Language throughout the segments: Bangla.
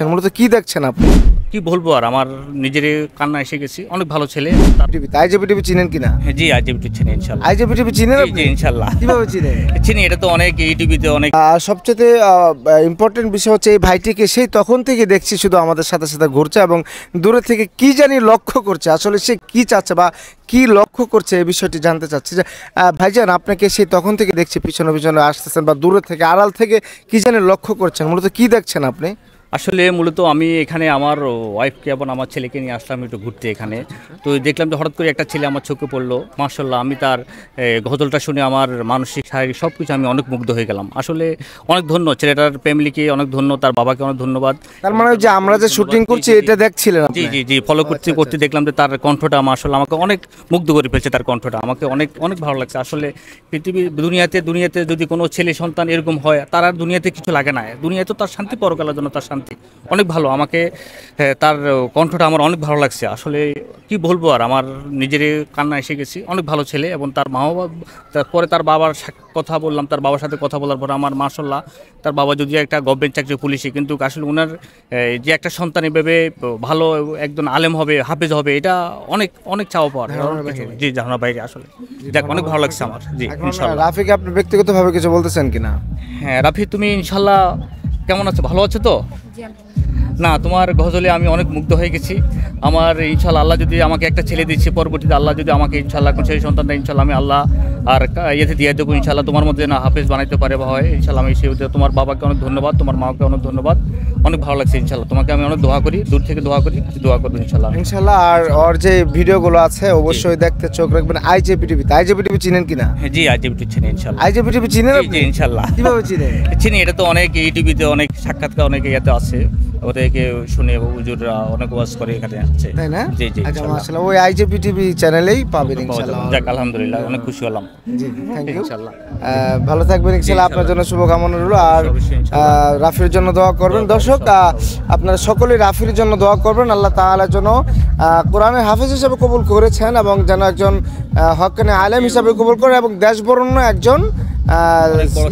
মূলত কি দেখছেন আপনি? কি বলবো আর আমার নিজের কান্না এসে গেছি। অনেক ভালো ছেলে। টিভিতে আইজেপি টিভি চিনেন কিনা? জি আইজিবি চিনি ইনশাআল্লাহ। আইজেপি টিভি চিনেন জি আপনি? ইনশাআল্লাহ। কিভাবে চিনেন? চিনি, এটা তো অনেক ইউটিউবে অনেক। সবচেয়ে ইম্পর্টেন্ট বিষয় হচ্ছে এই ভাইটিকে সেই তখন থেকে দেখছি শুধু আমাদের সাথে সাথে ঘুরছে এবং দূরে থেকে কি জানি লক্ষ্য করছে, আসলে সে কি চাচ্ছে বা কি লক্ষ্য করছে এই বিষয়টি জানতে চাচ্ছি। যে ভাইজান, আপনাকে সেই তখন থেকে দেখছি পিছনে পিছনে আসতেছেন বা দূরে থেকে আড়াল থেকে কি জানি লক্ষ্য করছেন, মূলত কি দেখছেন আপনি? আসলে মূলত আমি এখানে আমার ওয়াইফকে এবং আমার ছেলেকে নিয়ে আসলাম একটু ঘুরতে এখানে। তো দেখলাম যে হঠাৎ করে একটা ছেলে আমার চোখে পড়লো। মাশাআল্লাহ, আমি তার গজলটা শুনে আমার মানসিক শারীরিক সব কিছু আমি অনেক মুগ্ধ হয়ে গেলাম। আসলে অনেক ধন্য ছেলেটার ফ্যামিলিকে, অনেক ধন্য তার বাবাকে, অনেক ধন্যবাদ। তার মানে যে আমরা যে শুটিং করছি এটা দেখছিলেন আপনি? জি জি জি, ফলো করতে করতে দেখলাম যে তার কণ্ঠটা মাশাআল্লাহ আমাকে অনেক মুগ্ধ করে ফেলছে। তার কণ্ঠটা আমাকে অনেক অনেক ভালো লাগছে। আসলে পৃথিবীর দুনিয়াতে যদি কোনো ছেলে সন্তান এরকম হয়, তার আর দুনিয়াতে কিছু লাগে না। দুনিয়াতে তো তার শান্তি, পরকালের জন্য তার শান্তি। অনেক ভালো আমাকে তার কণ্ঠটা আমার অনেক ভালো লাগছে। আসলে কি বলবো আর আমার নিজের কান্না এসে গেছি। অনেক ভালো ছেলে এবং তার মা বাবা, তারপরে তার বাবার কথা বললাম, তার বাবার সাথে কথা বলার পরে আমার মাশাআল্লাহ, তার বাবা যদিও একটা গভর্নমেন্ট চাকরি পুলিশে, কিন্তু আসলে ওনার যে একটা সন্তান এভাবে ভালো একজন আলেম হবে, হাফেজ হবে, এটা অনেক অনেক চাওয়া পাওয়ার। জি জানার বাইরে। আসলে যাক, অনেক ভালো লাগছে আমার। জি ইনশাআল্লাহ। রাফিকে আপনি ব্যক্তিগতভাবে কিছু বলতেছেন কিনা? হ্যাঁ রাফি, তুমি ইনশাআল্লাহ কেমন আছো? ভালো আছো তো? না, তোমার গজলে আমি অনেক মুগ্ধ হয়ে গেছি। আমার ইনশাআল্লাহ আল্লাহ যদি আমাকে একটা ছেলে দিচ্ছে, পরবর্তীতে আল্লাহ যদি আমাকে ইনশাআল্লাহ কোন ছেলে সন্তান দেয়, ইনশাআল্লাহ আমি আল্লাহ আর ইয়েতে দিয়ে দেবো ইনশাআল্লাহ। তোমার মধ্যে না হাফেজ বানাইতে পারে বা হয় ইনশাআল্লাহ। আমি সেই তোমার বাবাকে অনেক ধন্যবাদ, তোমার মাকে অনেক ধন্যবাদ। অনেক ভালো লাগছে ইনশাআল্লাহ। তোমাকে আমি অনেক দোয়া করি, দূর থেকে দোয়া করি, দোয়া করবো ইনশাআল্লাহ। ইনশাআল্লাহ। আর ওর যে ভিডিওগুলো আছে অবশ্যই দেখতে চোখ রাখবেন আইজেপি টিভিতে। আইজেপি টিভি চিনেন কিনা? জি আইজিবি চিনি ইনশাআল্লাহ। আইজেপি টিভি চিনেন জি আপনি? ইনশাআল্লাহ। কিভাবে চিনেন? চিনি, এটা তো অনেক ইউটিউবে অনেক সাক্ষাৎকার অনেক ইয়াতে আছে, ওদেরকে শুনে হুজুররা অনেক ওয়াজ করে এখানে আছে, তাই না? জি জি আচ্ছা, ইনশাআল্লাহ। মাশাআল্লাহ। ওই আইজেপি টিভি চ্যানেলেই পাবেন ইনশাআল্লাহ। যাক আলহামদুলিল্লাহ, অনেক খুশি হলাম। জি, থ্যাংক ইউ। ইনশাআল্লাহ। ভালো থাকবেন ইনশাআল্লাহ। আপনার জন্য শুভকামনা রইল। আর অবশ্যই ইনশাআল্লাহ। রাফির জন্য দোয়া করবেন। দর্শক, আপনারা সকলেই রাফির জন্য দোয়া করবেন। আল্লাহ তাআলা যেন কোরআনের হাফেজ হিসেবে কবুল করেছেন এবং যেন একজন হক্কানি আলেম হিসেবে কবুল করে এবং দেশবরণ্য একজন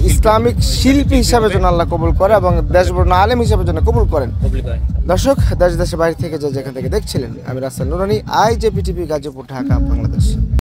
ইসলামিক শিল্পী হিসাবে যেন আল্লাহ কবুল করে এবং দেশবরণ্য আলেম হিসাবে যেন কবুল করেন। দর্শক, দেশ দেশের বাইরে থেকে যেখান থেকে দেখছিলেন, আমি রাসেল নুরানী, আইজেপি টিভি, গাজীপুর, ঢাকা, বাংলাদেশ।